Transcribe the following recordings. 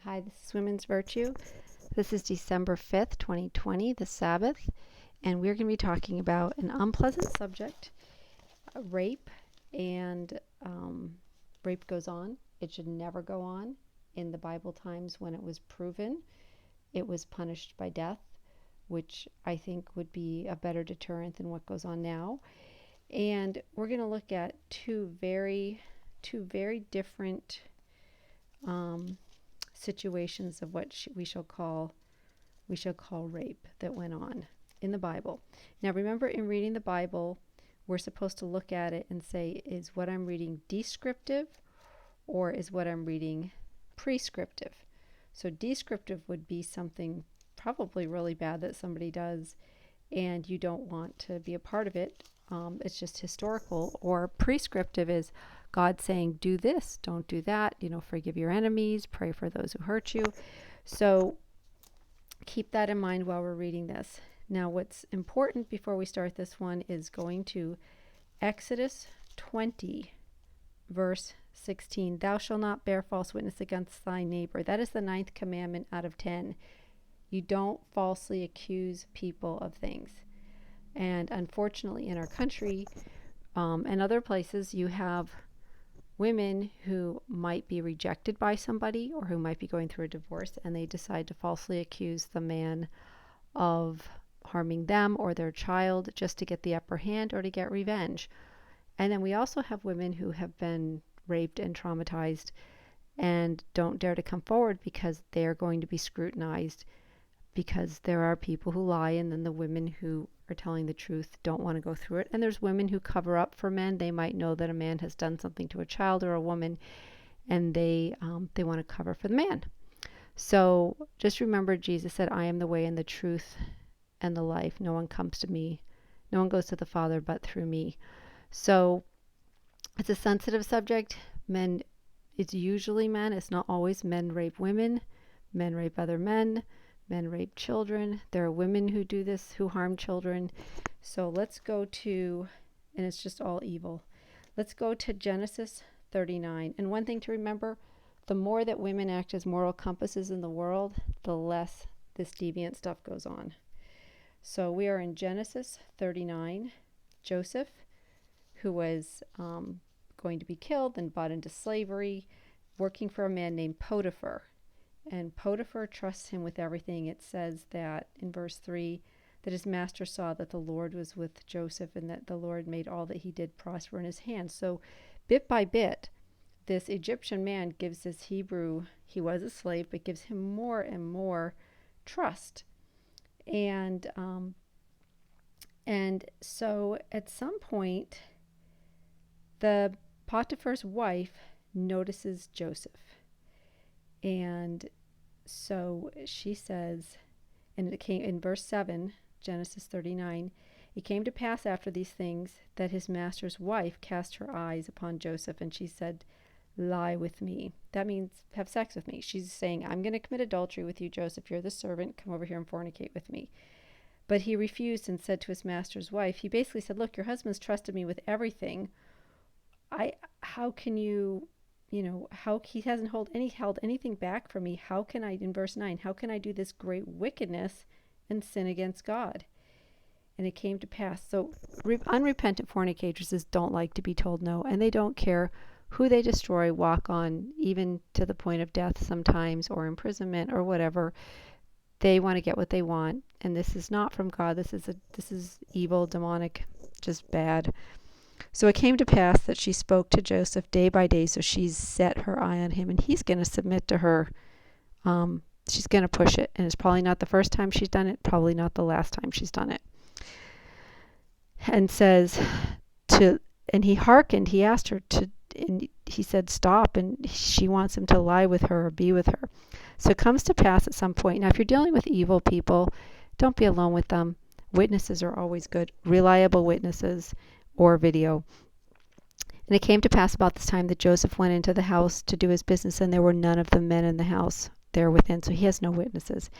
Hi, this is Women's Virtue. This is December 5th, 2020, the Sabbath, and we're going to be talking about an unpleasant subject, rape, and rape goes on. It should never go on. In the Bible times when it was proven, it was punished by death, which I think would be a better deterrent than what goes on now. And we're going to look at two very different situations of what we shall call rape that went on in the Bible. Now remember, in reading the Bible, we're supposed to look at it and say, is what I'm reading descriptive or is what I'm reading prescriptive? So descriptive would be something probably really bad that somebody does and you don't want to be a part of it. It's just historical. Or prescriptive is God saying, do this, don't do that, forgive your enemies, pray for those who hurt you. So keep that in mind while we're reading this. Now, what's important before we start this one is going to Exodus 20, verse 16. Thou shalt not bear false witness against thy neighbor. That is the 9th commandment out of 10. You don't falsely accuse people of things. And unfortunately, in our country and other places, you have women who might be rejected by somebody or who might be going through a divorce, and they decide to falsely accuse the man of harming them or their child just to get the upper hand or to get revenge. And then we also have women who have been raped and traumatized and don't dare to come forward because they're going to be scrutinized, because there are people who lie, and then the women who are telling the truth don't want to go through it. And there's women who cover up for men. They might know that a man has done something to a child or a woman, and they want to cover for the man. So just remember, Jesus said, I am the way and the truth and the life. No one comes to me. No one goes to the Father but through me. So it's a sensitive subject. It's usually men. It's not always. Men rape women. Men rape other men. Men rape children. There are women who do this, who harm children. So let's go to, and it's just all evil. Let's go to Genesis 39. And one thing to remember, the more that women act as moral compasses in the world, the less this deviant stuff goes on. So we are in Genesis 39. Joseph, who was going to be killed and bought into slavery, working for a man named Potiphar. And Potiphar trusts him with everything. It says that in verse 3, that his master saw that the Lord was with Joseph and that the Lord made all that he did prosper in his hands. So bit by bit, this Egyptian man gives this Hebrew, he was a slave, but gives him more and more trust. And so at some point, the Potiphar's wife notices Joseph. And so she says, and it came in verse 7, Genesis 39, it came to pass after these things that his master's wife cast her eyes upon Joseph, and she said, lie with me. That means have sex with me. She's saying, I'm going to commit adultery with you, Joseph. You're the servant. Come over here and fornicate with me. But he refused and said to his master's wife, he basically said, look, your husband's trusted me with everything. How can you... how he hasn't held anything back from me. How can I, in verse 9, how can I do this great wickedness and sin against God? And it came to pass. So unrepentant fornicatresses don't like to be told no, and they don't care who they destroy, walk on, even to the point of death sometimes, or imprisonment or whatever. They want to get what they want, and this is not from God. This is evil, demonic, just bad. So it came to pass that she spoke to Joseph day by day, so she's set her eye on him, and he's going to submit to her. She's going to push it, and it's probably not the first time she's done it, probably not the last time she's done it. And says and he hearkened, he asked her to, and he said stop, and she wants him to lie with her or be with her. So it comes to pass at some point. Now, if you're dealing with evil people, don't be alone with them. Witnesses are always good, reliable witnesses, or video. And it came to pass about this time that Joseph went into the house to do his business, and there were none of the men in the house there within, so he has no witnesses.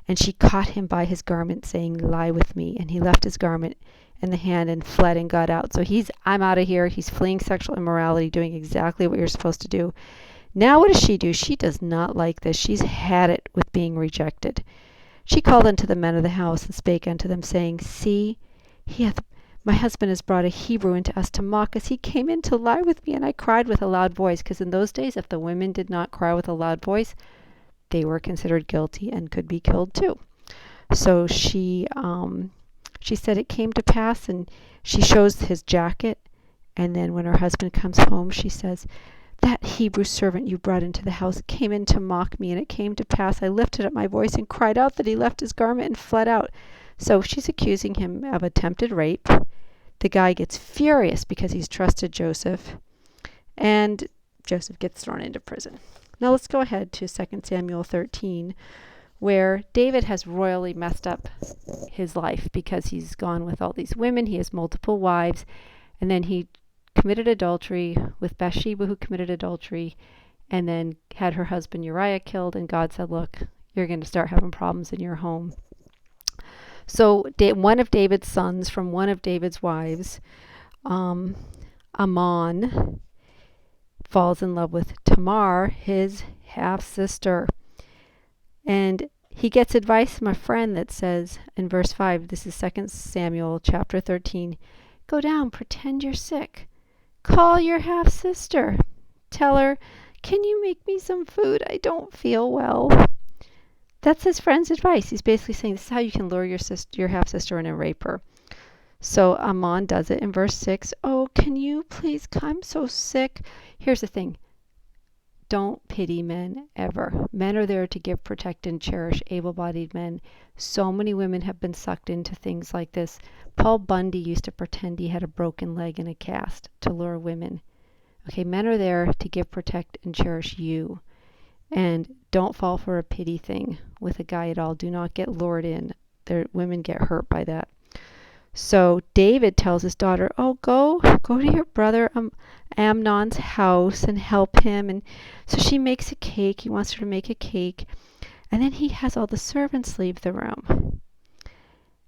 And she caught him by his garment, saying, lie with me. And he left his garment in the hand and fled and got out. So I'm out of here. He's fleeing sexual immorality, doing exactly what you're supposed to do. Now what does she do? She does not like this. She's had it with being rejected. She called unto the men of the house and spake unto them, saying, See, my husband has brought a Hebrew into us to mock us. He came in to lie with me, and I cried with a loud voice. Because in those days, if the women did not cry with a loud voice, they were considered guilty and could be killed too. So she said it came to pass, and she shows his jacket. And then when her husband comes home, she says, That Hebrew servant you brought into the house came in to mock me, and it came to pass I lifted up my voice and cried out that he left his garment and fled out. So she's accusing him of attempted rape. The guy gets furious because he's trusted Joseph, and Joseph gets thrown into prison. Now let's go ahead to 2 Samuel 13, where David has royally messed up his life because he's gone with all these women. He has multiple wives, and then he committed adultery with Bathsheba, who committed adultery, and then had her husband Uriah killed, and God said, look, you're going to start having problems in your home. So one of David's sons from one of David's wives, Ammon, falls in love with Tamar, his half-sister. And he gets advice from a friend that says, in verse 5, this is 2 Samuel chapter 13, go down, pretend you're sick. Call your half-sister. Tell her, can you make me some food? I don't feel well. That's his friend's advice. He's basically saying this is how you can lure your half-sister in and rape her. So Ammon does it in verse 6. Oh, can you please come? I'm so sick. Here's the thing. Don't pity men ever. Men are there to give, protect, and cherish able-bodied men. So many women have been sucked into things like this. Paul Bundy used to pretend he had a broken leg in a cast to lure women. Okay, men are there to give, protect, and cherish you. And don't fall for a pity thing with a guy at all. Do not get lured in. Women get hurt by that. So David tells his daughter, oh, go to your brother Amnon's house and help him. And so she makes a cake. He wants her to make a cake. And then he has all the servants leave the room.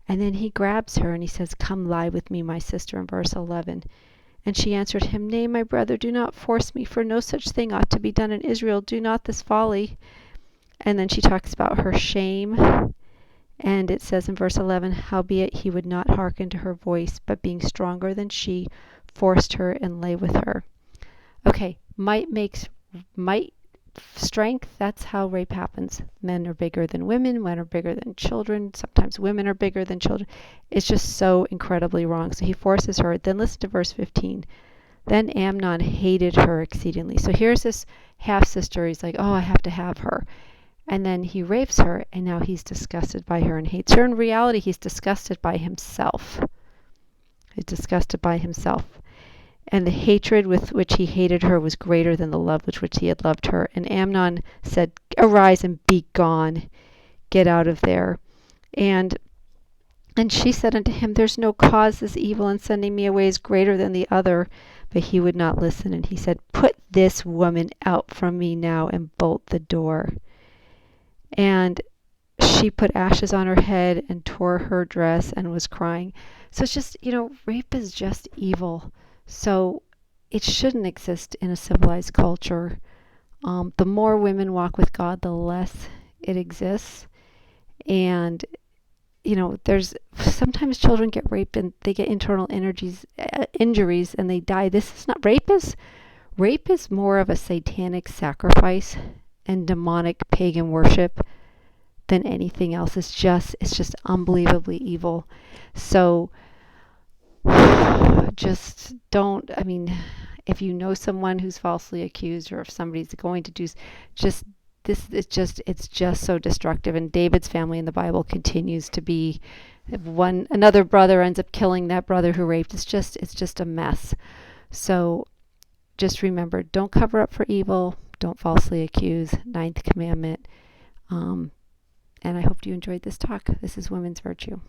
And then he grabs her and he says, come lie with me, my sister, in verse 11. And she answered him, nay, my brother, do not force me, for no such thing ought to be done in Israel. Do not this folly. And then she talks about her shame. And it says in verse 11, howbeit he would not hearken to her voice, but being stronger than she, forced her and lay with her. Okay, might makes might, strength, that's how rape happens. Men are bigger than women, men are bigger than children, sometimes women are bigger than children. It's just so incredibly wrong. So he forces her. Then listen to verse 15. Then Amnon hated her exceedingly. So here's this half-sister. He's like, oh, I have to have her. And then he rapes her, and now he's disgusted by her and hates her. In reality, he's disgusted by himself. He's disgusted by himself. And the hatred with which he hated her was greater than the love with which he had loved her. And Amnon said, arise and be gone. Get out of there. And she said unto him, there's no cause this evil in sending me away is greater than the other. But he would not listen. And he said, put this woman out from me now and bolt the door. And she put ashes on her head and tore her dress and was crying. So it's just, rape is just evil. So it shouldn't exist in a civilized culture. The more women walk with God, the less it exists. And, there's sometimes children get raped and they get internal injuries and they die. This is not rape is more of a satanic sacrifice and demonic pagan worship than anything else. It's just unbelievably evil. So just don't, if you know someone who's falsely accused or if somebody's going to do it's just so destructive. And David's family in the Bible continues to be, if another brother ends up killing that brother who raped, it's just a mess. So just remember, don't cover up for evil, don't falsely accuse, 9th commandment. And I hope you enjoyed this talk. This is Women's Virtue.